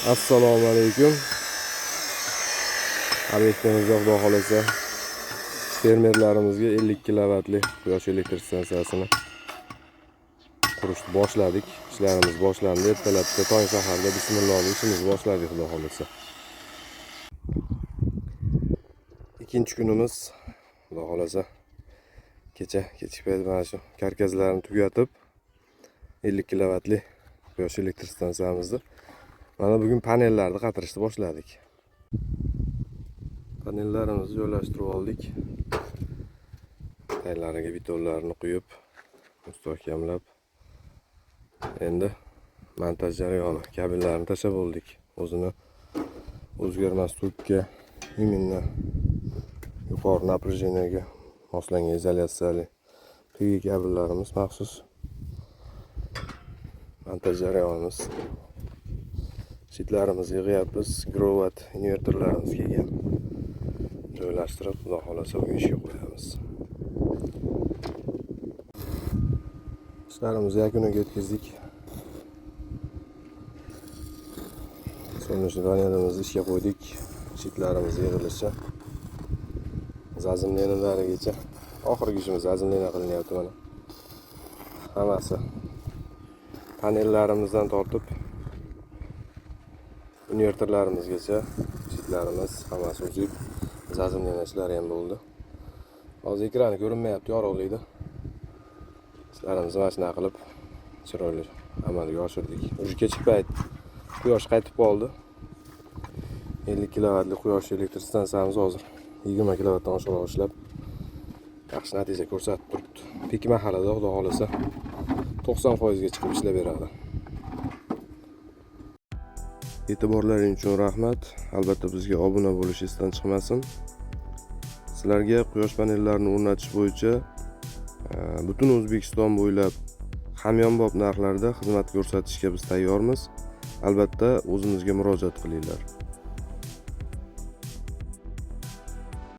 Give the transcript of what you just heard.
Assalomu alaykum. Obyektimizda Xudo xolasa fermerlarimizga 50 kilovatli quyosh elektr stansiyasini qurishni boshladik. Ishlarimiz boshlandi. Ertalabda tong saharda bismillah ishimizni boshladik Xudo xolasa. Ikkinchi kunimiz Xudo xolasa kechki payt mana shu karkazlarni tugatib 50 kilovatli quyosh elektr stansiyamizni mana bugun panellarni qatirishni boshladik. Panellarimizni joylashtirib oldik. Taylariga betonlarni quyib, mustahkamlab, endi montaj jarayoni kabellarni tashlab oldik. O'zini o'zgarmas tokka, именно yuqori напряжениyaga moslangan izolyatsiyali tugi kabellarimiz maxsus. Montaj jarayonimiz. Shitlarimizni yig'yapmiz, grovat invertorlarimiz kelgan. Joylashtirib, Xudo xolasa ishga qo'yamiz. İşlerimizi yakuniga yetkazdik. So'nggi panelimizni ishga qo'ydik. Shitlarimiz yig'ilishi zazimlenalarigacha oxirgi ishimiz zazimlena qilinyapti mana. Hammasi panellarimizdan tortib invertorlarimizgacha shitlarimiz hammasi uzib, zazimlena ishlari ham bo'ldi. Hozir ekrani ko'rinmayapti, yorug'likda. Ishlarimizni mana shunday qilib chiroyli amalga oshirdik. O'sha kechki payt quyosh qaytib qoldi. 50 kilovatli quyosh elektr stansiyamiz hozir 20 kilovatdan oshiqroq ishlab yaxshi natija ko'rsatib turibdi. Pik mahalida Xudo xolasa 90% ga chiqib ishlab beradi. E'tiborlaring uchun rahmat. Albatta bizga obuna bo'lish esdan chiqmasin. Sizlarga quyosh panellarini o'rnatish bo'yicha butun O'zbekiston bo'ylab hamyonbop narxlarda xizmat ko'rsatishga biz tayyormiz. Albatta o'zimizga murojaat qilinglar.